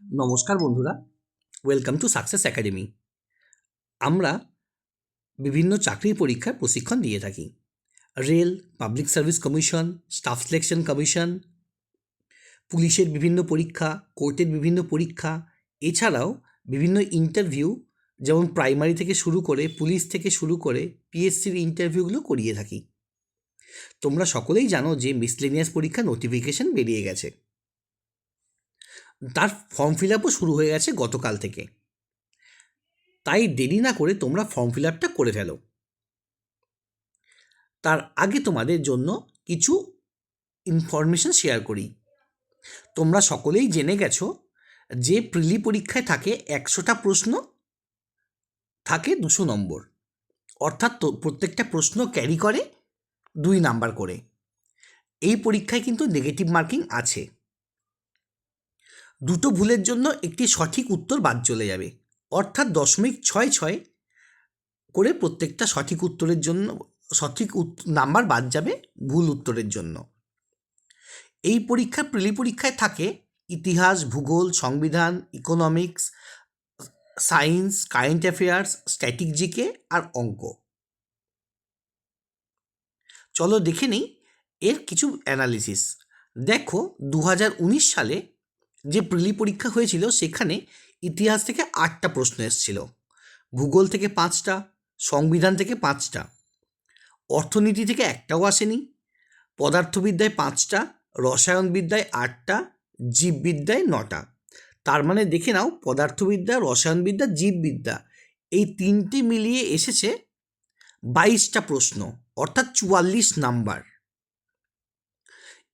নমস্কার বন্ধুরা, welcome to success academy. আমরা বিভিন্ন চাকরির পরীক্ষার প্রশিক্ষণ দিয়ে থাকি। Rail, public service commission, staff selection commission, পুলিশের বিভিন্ন পরীক্ষা, কোর্টের বিভিন্ন পরীক্ষা, এছাড়াও বিভিন্ন ইন্টারভিউ, যেমন প্রাইমারি থেকে শুরু করে পুলিশ থেকে শুরু করে পিএসসির ইন্টারভিউগুলো করিয়ে থাকি। তোমরা সকলেই জানো যে মিসলেনিয়াস পরীক্ষা নোটিফিকেশন বেরিয়ে গেছে। তার ফর্ম ফিল আপও শুরু হয়ে গেছে গতকাল থেকে। তাই দেরি না করে তোমরা ফর্ম ফিল আপটা করে ফেলো। তার আগে তোমাদের জন্য কিছু ইনফরমেশন শেয়ার করি। তোমরা সকলেই জেনে গেছো যে প্রিলি পরীক্ষায় থাকে 100টা প্রশ্ন, থাকে 200 নম্বর, অর্থাৎ প্রত্যেকটা প্রশ্ন ক্যারি করে 2 নাম্বার করে। এই পরীক্ষায় কিন্তু নেগেটিভ মার্কিং আছে। 2টো ভুলের জন্য একটি সঠিক উত্তর বাদ চলে যাবে, অর্থাৎ 0.66 করে প্রত্যেকটা সঠিক উত্তরের জন্য সঠিক নাম্বার বাদ যাবে ভুল উত্তরের জন্য। এই পরীক্ষা প্রিলি পরীক্ষায় থাকে ইতিহাস, ভূগোল, সংবিধান, economics, science, current affairs, static GK আর অঙ্ক। চলো দেখে নিই এর কিছু অ্যানালিসিস। দেখো 2019 সালে যে প্রিলি পরীক্ষা হয়েছিল সেখানে ইতিহাস থেকে 8টা প্রশ্ন এসেছিল, ভূগোল থেকে 5টা, সংবিধান থেকে 5টা, অর্থনীতি থেকে একটাও আসেনি, পদার্থবিদ্যায় 5টা, রসায়নবিদ্যায় 8টা, জীববিদ্যায় 9টা। তার মানে দেখে নাও, পদার্থবিদ্যা, রসায়নবিদ্যা, জীববিদ্যা এই 3টে মিলিয়ে এসেছে 22টা প্রশ্ন, অর্থাৎ 44 নাম্বার।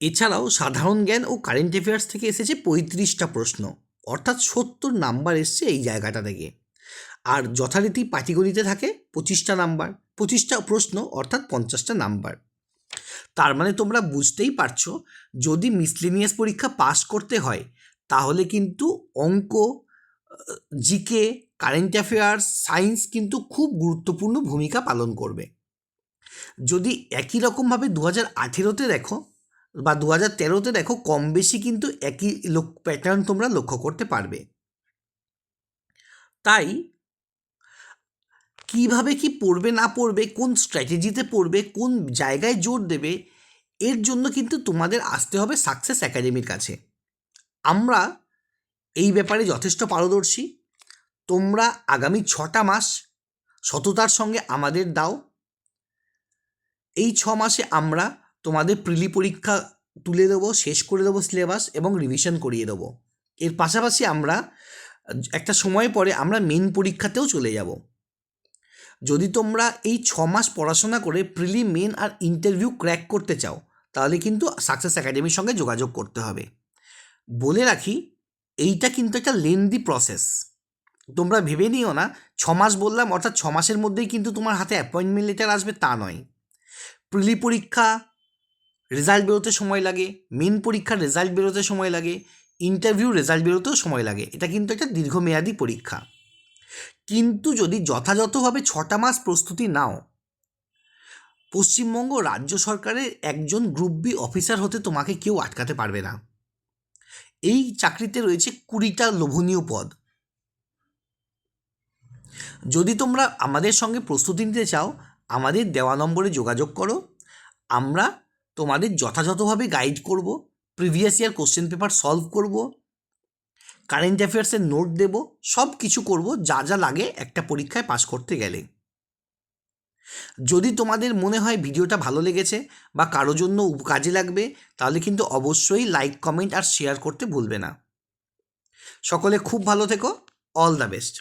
এছাড়াও সাধারণ জ্ঞান ও কারেন্ট অ্যাফেয়ার্স থেকে এসেছে 35টা প্রশ্ন, অর্থাৎ 70 নাম্বার এসছে এই জায়গাটা থেকে। আর যথারীতি পাটিগণিতে থাকে 25টা নাম্বার, 25টা প্রশ্ন, অর্থাৎ 50টা নাম্বার। তার মানে তোমরা বুঝতেই পারছো, যদি মিসলেনিয়াস পরীক্ষা পাস করতে হয় তাহলে কিন্তু অঙ্ক, জিকে, কারেন্ট অ্যাফেয়ার্স, সায়েন্স কিন্তু খুব গুরুত্বপূর্ণ ভূমিকা পালন করবে। যদি একই রকমভাবে 2018-তে দেখো বা 2013-তে দেখো, কম বেশি কিন্তু একই প্যাটার্ন তোমরা লক্ষ্য করতে পারবে। তাই কিভাবে কি পড়বে না পড়বে, কোন স্ট্র্যাটেজিতে পড়বে, কোন জায়গায় জোর দেবে, এর জন্য কিন্তু তোমাদের আসতে হবে সাকসেস একাডেমির কাছে। আমরা এই ব্যাপারে যথেষ্ট পারদর্শী। তোমরা আগামী 6টা মাস সততার সঙ্গে আমাদের দাও। এই 6 মাসে আমরা তোমাদের প্রিলি পরীক্ষা তুলে দেবো, শেষ করে দেবো সিলেবাস এবং রিভিশন করিয়ে দেবো। এর পাশাপাশি আমরা একটা সময় পরে আমরা মেন পরীক্ষাতেও চলে যাব। যদি তোমরা এই 6 মাস পড়াশোনা করে প্রিলি, মেন আর ইন্টারভিউ ক্র্যাক করতে চাও, তাহলে কিন্তু সাকসেস একাডেমির সঙ্গে যোগাযোগ করতে হবে। বলে রাখি, এইটা কিন্তু একটা লেন্দি প্রসেস। তোমরা ভেবে নিও না 6 মাস বললাম অর্থাৎ 6 মাসের মধ্যেই কিন্তু তোমার হাতে অ্যাপয়েন্টমেন্ট লেটার আসবে, তা নয়। প্রিলি পরীক্ষা রেজাল্ট বেরোতে সময় লাগে, মেন পরীক্ষার রেজাল্ট বেরোতে সময় লাগে, ইন্টারভিউ রেজাল্ট বেরোতেও সময় লাগে। এটা কিন্তু একটা দীর্ঘমেয়াদী পরীক্ষা। কিন্তু যদি যথাযথভাবে 6টা মাস প্রস্তুতি নাও, পশ্চিমবঙ্গ রাজ্য সরকারের একজন গ্রুপ বি অফিসার হতে তোমাকে কেউ আটকাতে পারবে না। এই চাকরিতে রয়েছে 20টা লোভনীয় পদ। যদি তোমরা আমাদের সঙ্গে প্রস্তুতি নিতে চাও, আমাদের দেওয়া নম্বরে যোগাযোগ করো। আমরা তোমাদের যথাযথভাবে গাইড করব, previous year question paper solve করব, কারেন্ট অ্যাফেয়ার্সের নোট দেব, সব কিছু করব যা যা লাগে একটা পরীক্ষায় পাশ করতে গেলে। যদি তোমাদের মনে হয় ভিডিওটা ভালো লেগেছে বা কারো জন্য কাজে লাগবে, তাহলে কিন্তু অবশ্যই লাইক, কমেন্ট আর শেয়ার করতে ভুলবে না। সকলে খুব ভালো থেকো। All the best.